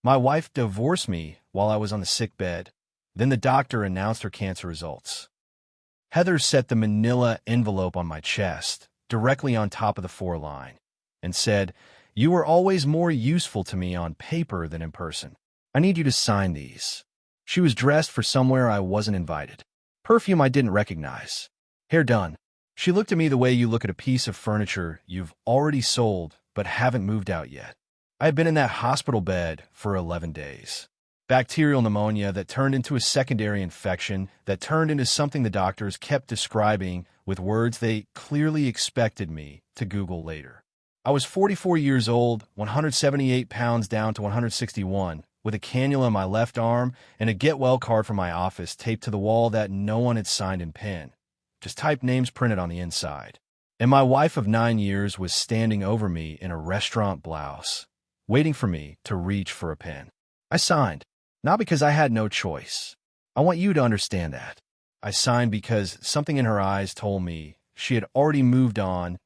My wife divorced me while I was on the sick bed. Then the doctor announced her cancer results. Heather set the manila envelope on my chest, directly on top of the 4 line, and said, "You were always more useful to me on paper than in person. I need you to sign these." She was dressed for somewhere I wasn't invited. Perfume I didn't recognize. Hair done. She looked at me the way you look at a piece of furniture you've already sold but haven't moved out yet. I had been in that hospital bed for 11 days. Bacterial pneumonia that turned into a secondary infection that turned into something the doctors kept describing with words they clearly expected me to Google later. I was 44 years old, 178 pounds down to 161, with a cannula in my left arm and a get well card from my office taped to the wall that no one had signed in pen, just typed names printed on the inside. And my wife of 9 years was standing over me in a restaurant blouse, waiting for me to reach for a pen. I signed, not because I had no choice. I want you to understand that. I signed because something in her eyes told me she had already moved on,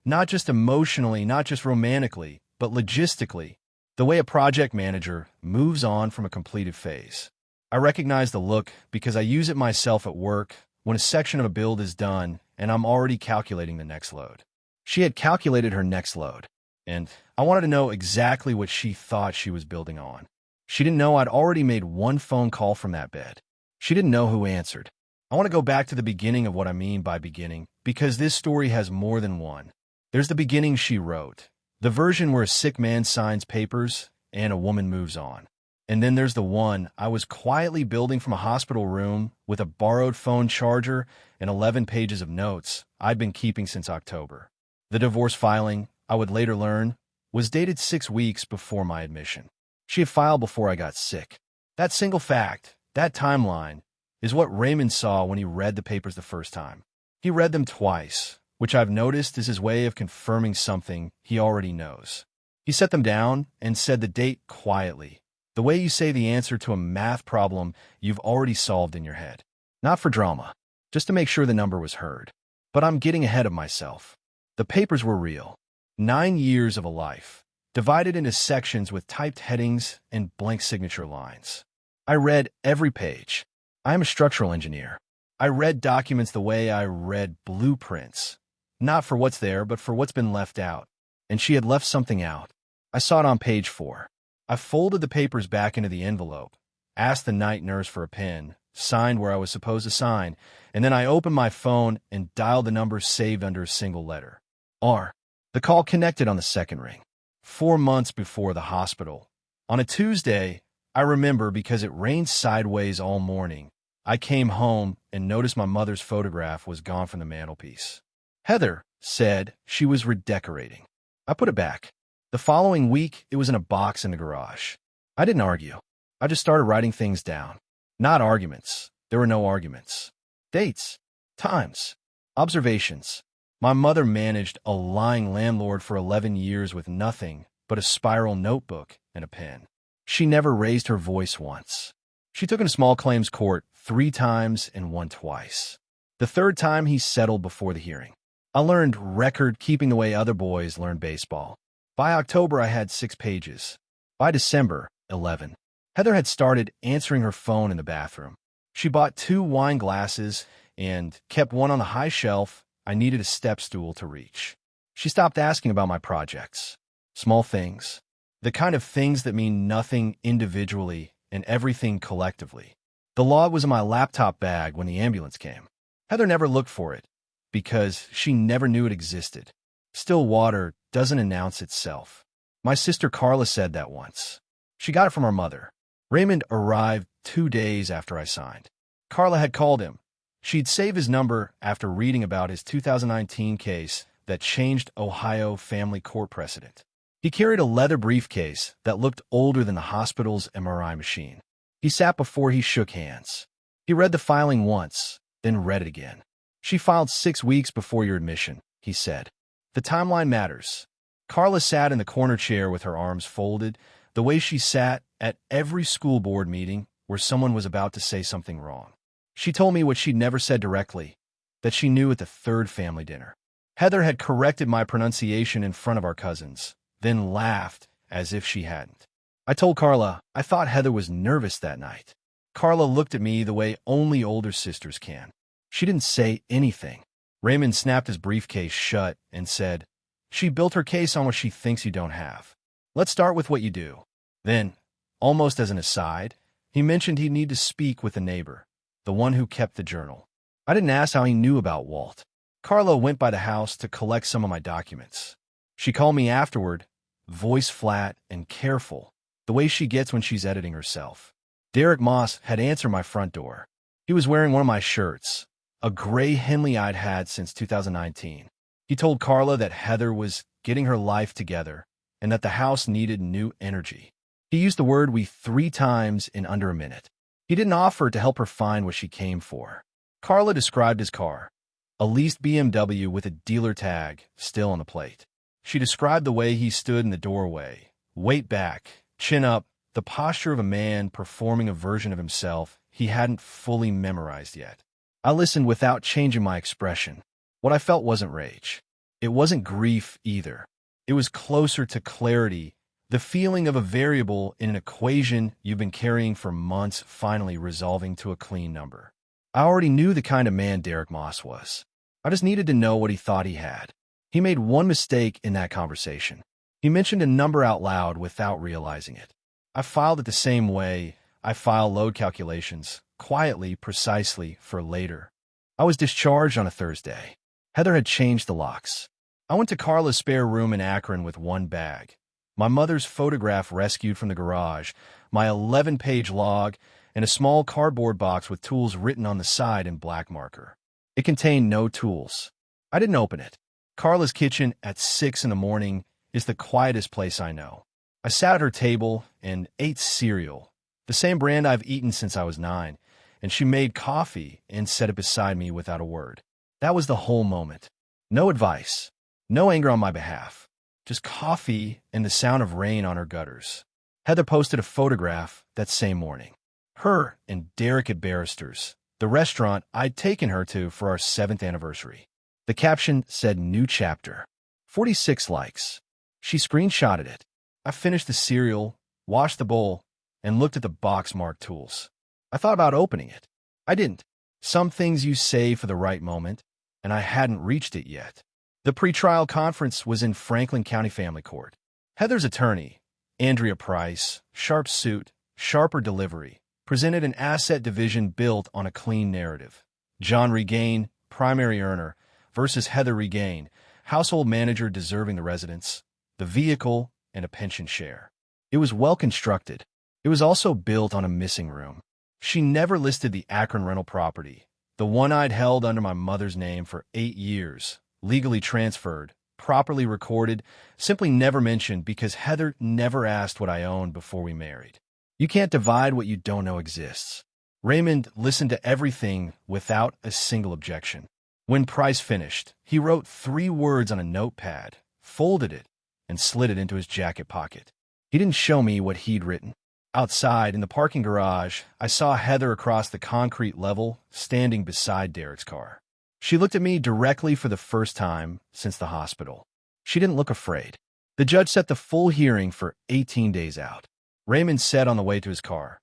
not just emotionally, not just romantically, but logistically, the way a project manager moves on from a completed phase. I recognize the look because I use it myself at work when a section of a build is done and I'm already calculating the next load. She had calculated her next load, and I wanted to know exactly what she thought she was building on. She didn't know I'd already made one phone call from that bed. She didn't know who answered. I want to go back to the beginning of what I mean by beginning, because this story has more than one. There's the beginning she wrote, the version where a sick man signs papers and a woman moves on. And then there's the one I was quietly building from a hospital room with a borrowed phone charger and 11 pages of notes I'd been keeping since October. The divorce filing, I would later learn, was dated 6 weeks before my admission. She had filed before I got sick. That single fact, that timeline, is what Raymond saw when he read the papers the first time. He read them twice, which I've noticed is his way of confirming something he already knows. He set them down and said the date quietly, the way you say the answer to a math problem you've already solved in your head. Not for drama, just to make sure the number was heard. But I'm getting ahead of myself. The papers were real. 9 years of a life, divided into sections with typed headings and blank signature lines. I read every page. I am a structural engineer. I read documents the way I read blueprints, not for what's there, but for what's been left out. And she had left something out. I saw it on page 4. I folded the papers back into the envelope, asked the night nurse for a pen, signed where I was supposed to sign, and then I opened my phone and dialed the number saved under a single letter. R. The call connected on the second ring. 4 months before the hospital. On a Tuesday, I remember because it rained sideways all morning. I came home and noticed my mother's photograph was gone from the mantelpiece. Heather said she was redecorating. I put it back. The following week, it was in a box in the garage. I didn't argue. I just started writing things down. Not arguments. There were no arguments. Dates. Times. Observations. My mother managed a lying landlord for 11 years with nothing but a spiral notebook and a pen. She never raised her voice once. She took him to small claims court 3 times and won twice. The third time he settled before the hearing. I learned record keeping the way other boys learned baseball. By October, I had 6 pages. By December, 11. Heather had started answering her phone in the bathroom. She bought 2 wine glasses and kept one on the high shelf I needed a step stool to reach. She stopped asking about my projects. Small things. The kind of things that mean nothing individually and everything collectively. The log was in my laptop bag when the ambulance came. Heather never looked for it because she never knew it existed. Still water doesn't announce itself. My sister Carla said that once. She got it from her mother. Raymond arrived 2 days after I signed. Carla had called him. She'd saved his number after reading about his 2019 case that changed Ohio family court precedent. He carried a leather briefcase that looked older than the hospital's MRI machine. He sat before he shook hands. He read the filing once, then read it again. She filed 6 weeks before your admission, he said. The timeline matters. Carla sat in the corner chair with her arms folded, the way she sat at every school board meeting where someone was about to say something wrong. She told me what she'd never said directly, that she knew at the 3rd family dinner. Heather had corrected my pronunciation in front of our cousins, then laughed as if she hadn't. I told Carla I thought Heather was nervous that night. Carla looked at me the way only older sisters can. She didn't say anything. Raymond snapped his briefcase shut and said, "She built her case on what she thinks you don't have. Let's start with what you do." Then, almost as an aside, he mentioned he'd need to speak with a neighbor, the one who kept the journal. I didn't ask how he knew about Walt. Carla went by the house to collect some of my documents. She called me afterward, voice flat and careful, the way she gets when she's editing herself. Derek Moss had answered my front door. He was wearing one of my shirts, a gray Henley I'd had since 2019. He told Carla that Heather was getting her life together and that the house needed new energy. He used the word "we" 3 times in under a minute. He didn't offer to help her find what she came for. Carla described his car, a leased BMW with a dealer tag still on the plate. She described the way he stood in the doorway, weight back, chin up, the posture of a man performing a version of himself he hadn't fully memorized yet. I listened without changing my expression. What I felt wasn't rage. It wasn't grief either. It was closer to clarity, the feeling of a variable in an equation you've been carrying for months finally resolving to a clean number. I already knew the kind of man Derek Moss was. I just needed to know what he thought he had. He made one mistake in that conversation. He mentioned a number out loud without realizing it. I filed it the same way I file load calculations, quietly, precisely, for later. I was discharged on a Thursday. Heather had changed the locks. I went to Carla's spare room in Akron with one bag, my mother's photograph rescued from the garage, my 11-page log, and a small cardboard box with tools written on the side in black marker. It contained no tools. I didn't open it. Carla's kitchen at 6 in the morning is the quietest place I know. I sat at her table and ate cereal, the same brand I've eaten since I was 9, and she made coffee and set it beside me without a word. That was the whole moment. No advice, no anger on my behalf, just coffee and the sound of rain on her gutters. Heather posted a photograph that same morning. Her and Derek at Barrister's, the restaurant I'd taken her to for our 7th anniversary. The caption said "New Chapter." 46 likes. She screenshotted it. I finished the cereal, washed the bowl, and looked at the box marked tools. I thought about opening it. I didn't. Some things you save for the right moment, and I hadn't reached it yet. The pretrial conference was in Franklin County Family Court. Heather's attorney, Andrea Price, sharp suit, sharper delivery, presented an asset division built on a clean narrative. John Regain, primary earner, versus Heather Regain, household manager deserving the residence, the vehicle, and a pension share. It was well constructed. It was also built on a missing room. She never listed the Akron rental property, the one I'd held under my mother's name for 8 years, legally transferred, properly recorded, simply never mentioned because Heather never asked what I owned before we married. You can't divide what you don't know exists. Raymond listened to everything without a single objection. When Price finished, he wrote 3 words on a notepad, folded it, and slid it into his jacket pocket. He didn't show me what he'd written. Outside, in the parking garage, I saw Heather across the concrete level, standing beside Derek's car. She looked at me directly for the first time since the hospital. She didn't look afraid. The judge set the full hearing for 18 days out. Raymond said on the way to his car,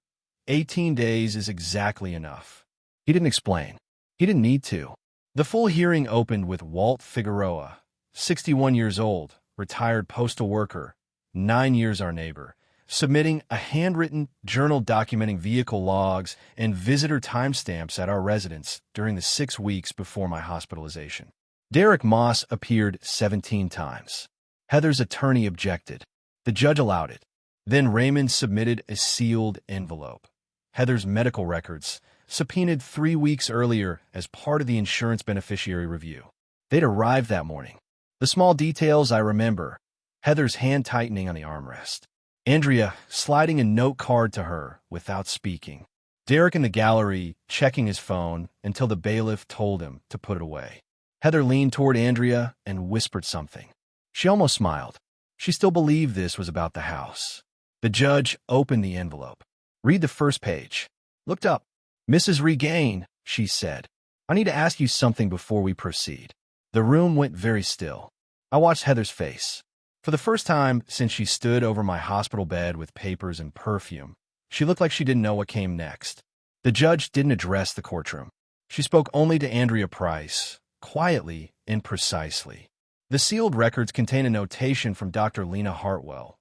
18 days is exactly enough. He didn't explain. He didn't need to. The full hearing opened with Walt Figueroa, 61 years old, retired postal worker, 9 years our neighbor, submitting a handwritten journal documenting vehicle logs and visitor timestamps at our residence during the 6 weeks before my hospitalization. Derek Moss appeared 17 times. Heather's attorney objected. The judge allowed it. Then Raymond submitted a sealed envelope. Heather's medical records, subpoenaed 3 weeks earlier as part of the insurance beneficiary review. They'd arrived that morning. The small details I remember: Heather's hand tightening on the armrest, Andrea sliding a note card to her without speaking, Derek in the gallery checking his phone until the bailiff told him to put it away. Heather leaned toward Andrea and whispered something. She almost smiled. She still believed this was about the house. The judge opened the envelope. "Read the first page." Looked up. "Mrs. Regain," she said, "I need to ask you something before we proceed." The room went very still. I watched Heather's face. For the first time since she stood over my hospital bed with papers and perfume, she looked like she didn't know what came next. The judge didn't address the courtroom. She spoke only to Andrea Price, quietly and precisely. The sealed records contain a notation from Dr. Lena Hartwell,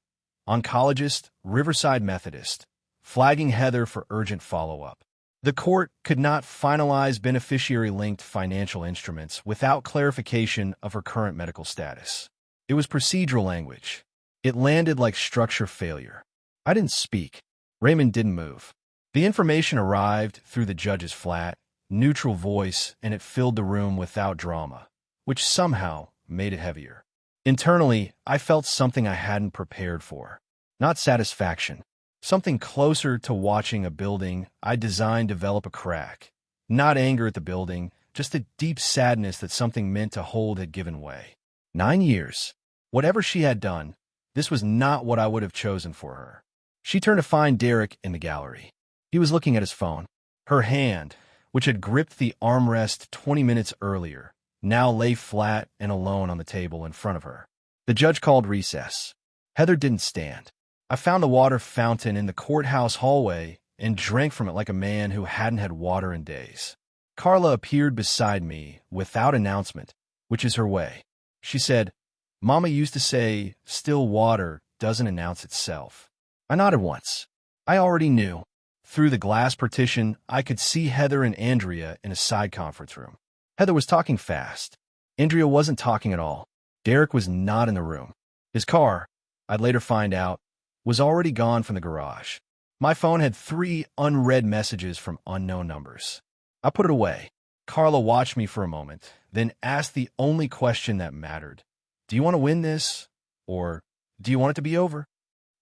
oncologist, Riverside Methodist, flagging Heather for urgent follow-up. The court could not finalize beneficiary-linked financial instruments without clarification of her current medical status. It was procedural language. It landed like structure failure. I didn't speak. Raymond didn't move. The information arrived through the judge's flat, neutral voice, and it filled the room without drama, which somehow made it heavier. Internally, I felt something I hadn't prepared for. Not satisfaction. Something closer to watching a building I designed develop a crack. Not anger at the building, just a deep sadness that something meant to hold had given way. 9 years. Whatever she had done, this was not what I would have chosen for her. She turned to find Derek in the gallery. He was looking at his phone. Her hand, which had gripped the armrest 20 minutes earlier, now lay flat and alone on the table in front of her. The judge called recess. Heather didn't stand. I found a water fountain in the courthouse hallway and drank from it like a man who hadn't had water in days. Carla appeared beside me without announcement, which is her way. She said, "Mama used to say, still water doesn't announce itself." I nodded once. I already knew. Through the glass partition, I could see Heather and Andrea in a side conference room. Heather was talking fast. Andrea wasn't talking at all. Derek was not in the room. His car, I'd later find out, was already gone from the garage. My phone had 3 unread messages from unknown numbers. I put it away. Carla watched me for a moment, then asked the only question that mattered. "Do you want to win this? Or do you want it to be over?"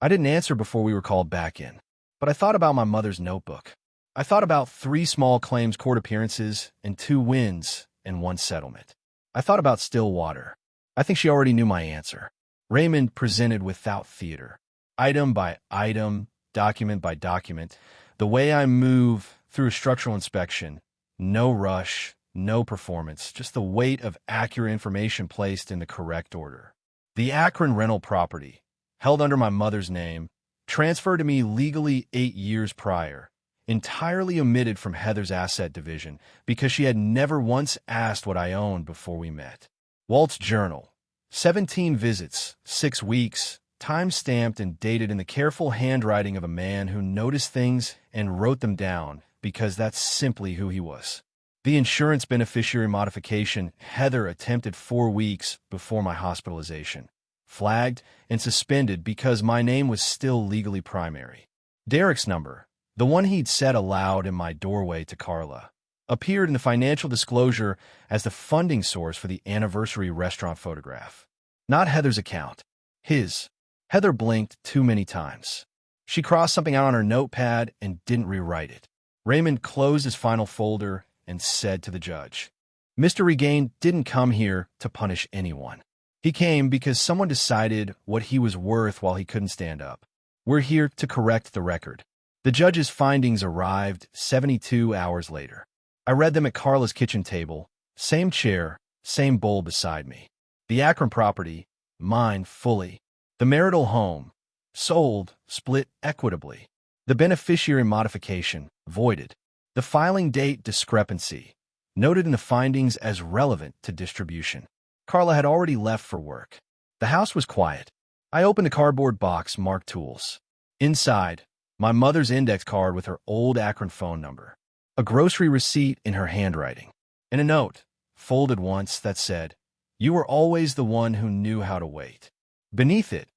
I didn't answer before we were called back in. But I thought about my mother's notebook. I thought about 3 small claims court appearances and 2 wins and 1 settlement. I thought about Stillwater. I think she already knew my answer. Raymond presented without theater. Item by item, document by document, the way I move through a structural inspection. No rush, no performance, just the weight of accurate information placed in the correct order. The Akron rental property, held under my mother's name, transferred to me legally 8 years prior, entirely omitted from Heather's asset division because she had never once asked what I owned before we met. Walt's journal, 17 visits, 6 weeks, time-stamped and dated in the careful handwriting of a man who noticed things and wrote them down because that's simply who he was. The insurance beneficiary modification Heather attempted 4 weeks before my hospitalization, flagged and suspended because my name was still legally primary. Derek's number, the one he'd said aloud in my doorway to Carla, appeared in the financial disclosure as the funding source for the anniversary restaurant photograph. Not Heather's account. His. Heather blinked too many times. She crossed something out on her notepad and didn't rewrite it. Raymond closed his final folder and said to the judge, "Mr. Regain didn't come here to punish anyone. He came because someone decided what he was worth while he couldn't stand up. We're here to correct the record." The judge's findings arrived 72 hours later. I read them at Carla's kitchen table, same chair, same bowl beside me. The Akron property, mine fully. The marital home, sold, split equitably. The beneficiary modification, voided. The filing date discrepancy, noted in the findings as relevant to distribution. Carla had already left for work. The house was quiet. I opened a cardboard box marked tools. Inside, my mother's index card with her old Akron phone number, a grocery receipt in her handwriting, and a note, folded once, that said, "You were always the one who knew how to wait." Beneath it,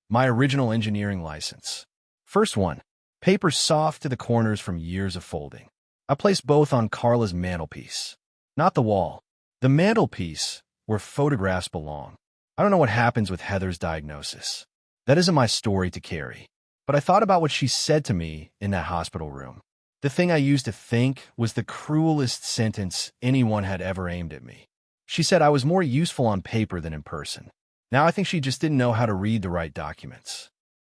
my original engineering license. First one, paper soft to the corners from years of folding. I placed both on Carla's mantelpiece. Not the wall. The mantelpiece, where photographs belong. I don't know what happens with Heather's diagnosis. That isn't my story to carry. But I thought about what she said to me in that hospital room. The thing I used to think was the cruelest sentence anyone had ever aimed at me. She said I was more useful on paper than in person. Now I think she just didn't know how to read the right documents.